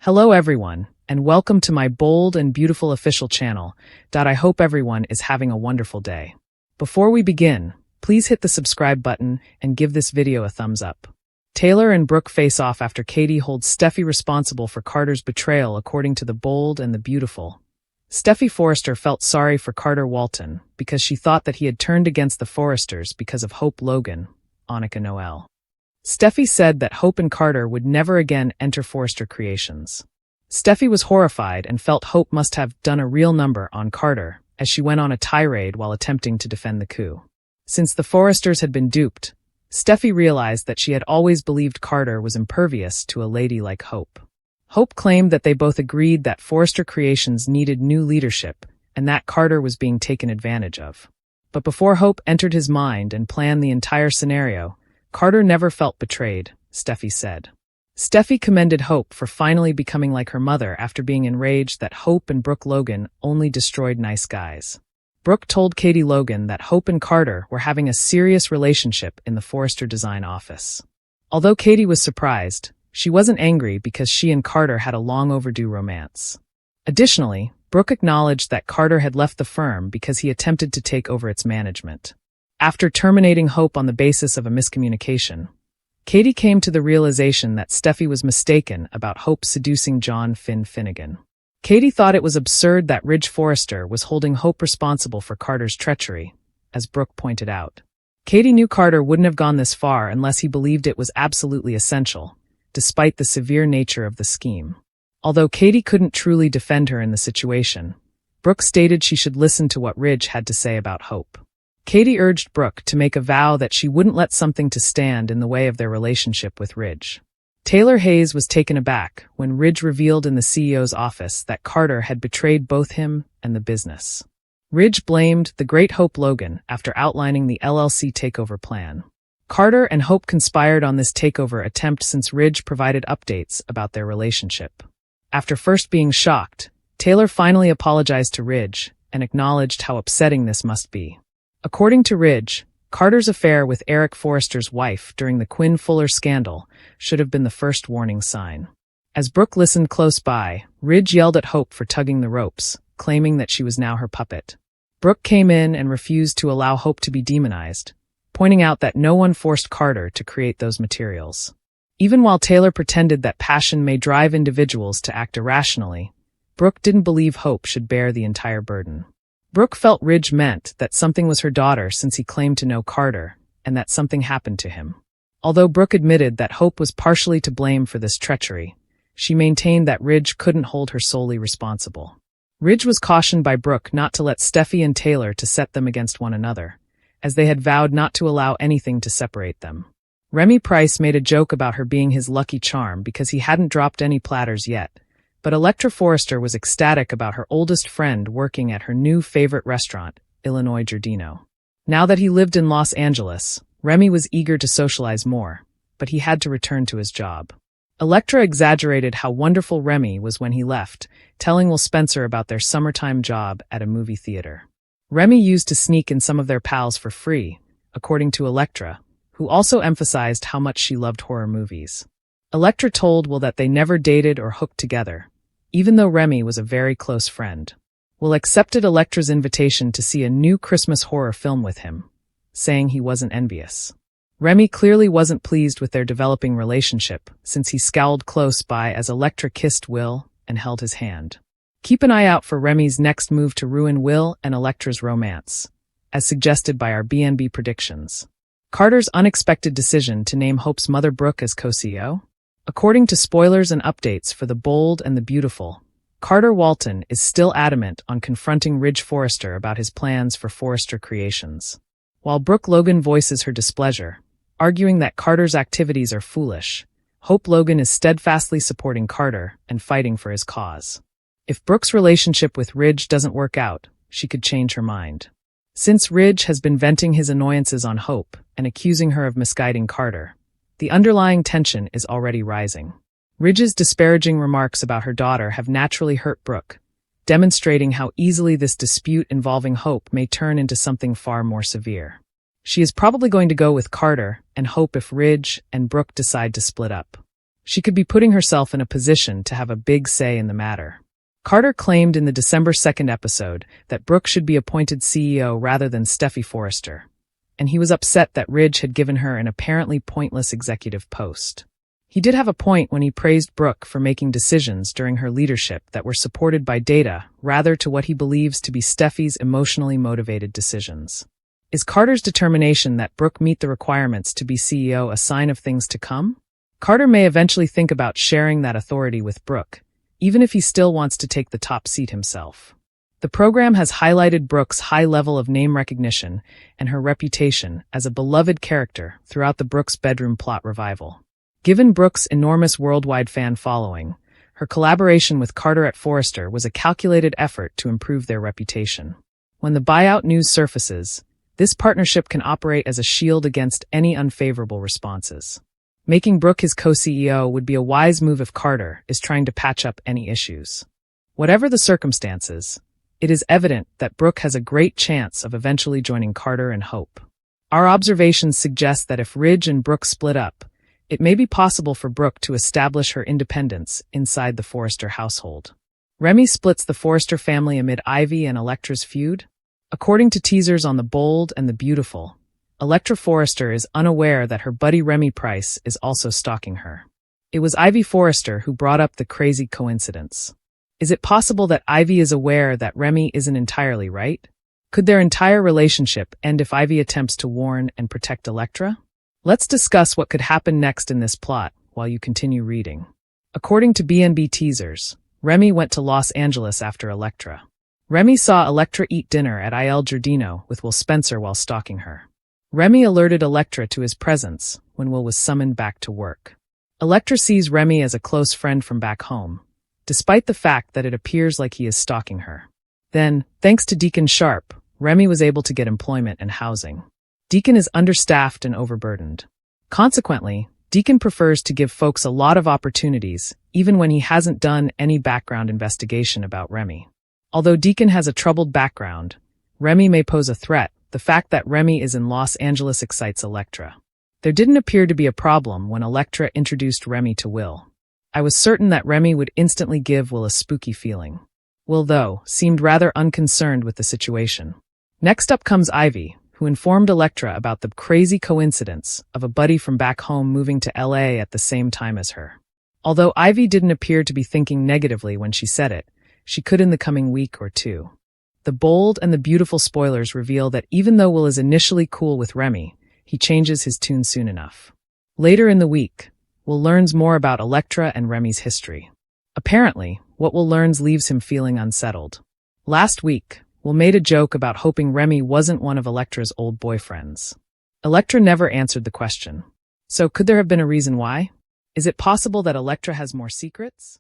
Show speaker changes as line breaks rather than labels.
Hello everyone, and welcome to my bold and beautiful official channel. I hope everyone is having a wonderful day. Before we begin, please hit the subscribe button and give this video a thumbs up. Taylor and Brooke face off after Katie holds Steffy responsible for Carter's betrayal according to the bold and the beautiful. Steffy Forrester felt sorry for Carter Walton because she thought that he had turned against the Forresters because of Hope Logan, Annika Noel. Steffy said that Hope and Carter would never again enter Forrester Creations. Steffy was horrified and felt Hope must have done a real number on Carter as she went on a tirade while attempting to defend the coup. Since the Forresters had been duped, Steffy realized that she had always believed Carter was impervious to a lady like Hope. Hope claimed that they both agreed that Forrester Creations needed new leadership and that Carter was being taken advantage of. But before Hope entered his mind and planned the entire scenario, Carter never felt betrayed, Steffy said. Steffy commended Hope for finally becoming like her mother after being enraged that Hope and Brooke Logan only destroyed nice guys. Brooke told Katie Logan that Hope and Carter were having a serious relationship in the Forrester design office. Although Katie was surprised, she wasn't angry because she and Carter had a long overdue romance. Additionally, Brooke acknowledged that Carter had left the firm because he attempted to take over its management. After terminating Hope on the basis of a miscommunication, Katie came to the realization that Steffy was mistaken about Hope seducing John Finnegan. Katie thought it was absurd that Ridge Forrester was holding Hope responsible for Carter's treachery, as Brooke pointed out. Katie knew Carter wouldn't have gone this far unless he believed it was absolutely essential, despite the severe nature of the scheme. Although Katie couldn't truly defend her in the situation, Brooke stated she should listen to what Ridge had to say about Hope. Katie urged Brooke to make a vow that she wouldn't let something to stand in the way of their relationship with Ridge. Taylor Hayes was taken aback when Ridge revealed in the CEO's office that Carter had betrayed both him and the business. Ridge blamed the great Hope Logan after outlining the LLC takeover plan. Carter and Hope conspired on this takeover attempt since Ridge provided updates about their relationship. After first being shocked, Taylor finally apologized to Ridge and acknowledged how upsetting this must be. According to Ridge, Carter's affair with Eric Forrester's wife during the Quinn Fuller scandal should have been the first warning sign. As Brooke listened close by, Ridge yelled at Hope for tugging the ropes, claiming that she was now her puppet. Brooke came in and refused to allow Hope to be demonized, pointing out that no one forced Carter to create those materials. Even while Taylor pretended that passion may drive individuals to act irrationally, Brooke didn't believe Hope should bear the entire burden. Brooke felt Ridge meant that something was her daughter since he claimed to know Carter, and that something happened to him. Although Brooke admitted that Hope was partially to blame for this treachery, she maintained that Ridge couldn't hold her solely responsible. Ridge was cautioned by Brooke not to let Steffy and Taylor to set them against one another, as they had vowed not to allow anything to separate them. Remy Price made a joke about her being his lucky charm because he hadn't dropped any platters yet, but Electra Forrester was ecstatic about her oldest friend working at her new favorite restaurant, Illinois Giardino. Now that he lived in Los Angeles, Remy was eager to socialize more, but he had to return to his job. Electra exaggerated how wonderful Remy was when he left, telling Will Spencer about their summertime job at a movie theater. Remy used to sneak in some of their pals for free, according to Electra, who also emphasized how much she loved horror movies. Electra told Will that they never dated or hooked together, even though Remy was a very close friend. Will accepted Electra's invitation to see a new Christmas horror film with him, saying he wasn't envious. Remy clearly wasn't pleased with their developing relationship, since he scowled close by as Electra kissed Will and held his hand. Keep an eye out for Remy's next move to ruin Will and Electra's romance, as suggested by our BNB predictions. Carter's unexpected decision to name Hope's mother Brooke as co-CEO? According to spoilers and updates for The Bold and the Beautiful, Carter Walton is still adamant on confronting Ridge Forrester about his plans for Forrester Creations. While Brooke Logan voices her displeasure, arguing that Carter's activities are foolish, Hope Logan is steadfastly supporting Carter and fighting for his cause. If Brooke's relationship with Ridge doesn't work out, she could change her mind. Since Ridge has been venting his annoyances on Hope and accusing her of misguiding Carter, the underlying tension is already rising. Ridge's disparaging remarks about her daughter have naturally hurt Brooke, demonstrating how easily this dispute involving Hope may turn into something far more severe. She is probably going to go with Carter and Hope if Ridge and Brooke decide to split up. She could be putting herself in a position to have a big say in the matter. Carter claimed in the December 2nd episode that Brooke should be appointed CEO rather than Steffy Forrester, and he was upset that Ridge had given her an apparently pointless executive post. He did have a point when he praised Brooke for making decisions during her leadership that were supported by data rather to what he believes to be Steffy's emotionally motivated decisions. Is Carter's determination that Brooke meet the requirements to be CEO a sign of things to come? Carter may eventually think about sharing that authority with Brooke, even if he still wants to take the top seat himself. The program has highlighted Brooke's high level of name recognition and her reputation as a beloved character throughout the Brooke's Bedroom Plot revival. Given Brooke's enormous worldwide fan following, her collaboration with Carter at Forrester was a calculated effort to improve their reputation. When the buyout news surfaces, this partnership can operate as a shield against any unfavorable responses. Making Brooke his co-CEO would be a wise move if Carter is trying to patch up any issues. Whatever the circumstances, it is evident that Brooke has a great chance of eventually joining Carter and Hope. Our observations suggest that if Ridge and Brooke split up, it may be possible for Brooke to establish her independence inside the Forrester household. Remy splits the Forrester family amid Ivy and Electra's feud. According to teasers on The Bold and the Beautiful, Electra Forrester is unaware that her buddy Remy Price is also stalking her. It was Ivy Forrester who brought up the crazy coincidence. Is it possible that Ivy is aware that Remy isn't entirely right? Could their entire relationship end if Ivy attempts to warn and protect Electra? Let's discuss what could happen next in this plot while you continue reading. According to B&B teasers, Remy went to Los Angeles after Electra. Remy saw Electra eat dinner at Il Giardino with Will Spencer while stalking her. Remy alerted Electra to his presence when Will was summoned back to work. Electra sees Remy as a close friend from back home, despite the fact that it appears like he is stalking her. Then, thanks to Deacon Sharp, Remy was able to get employment and housing. Deacon is understaffed and overburdened. Consequently, Deacon prefers to give folks a lot of opportunities, even when he hasn't done any background investigation about Remy. Although Deacon has a troubled background, Remy may pose a threat. The fact that Remy is in Los Angeles excites Electra. There didn't appear to be a problem when Electra introduced Remy to Will. I was certain that Remy would instantly give Will a spooky feeling. Will, though, seemed rather unconcerned with the situation. Next up comes Ivy, who informed Electra about the crazy coincidence of a buddy from back home moving to LA at the same time as her. Although Ivy didn't appear to be thinking negatively when she said it, she could in the coming week or two. The Bold and the Beautiful spoilers reveal that even though Will is initially cool with Remy, he changes his tune soon enough. Later in the week, Will learns more about Electra and Remy's history. Apparently, what Will learns leaves him feeling unsettled. Last week, Will made a joke about hoping Remy wasn't one of Electra's old boyfriends. Electra never answered the question. So could there have been a reason why? Is it possible that Electra has more secrets?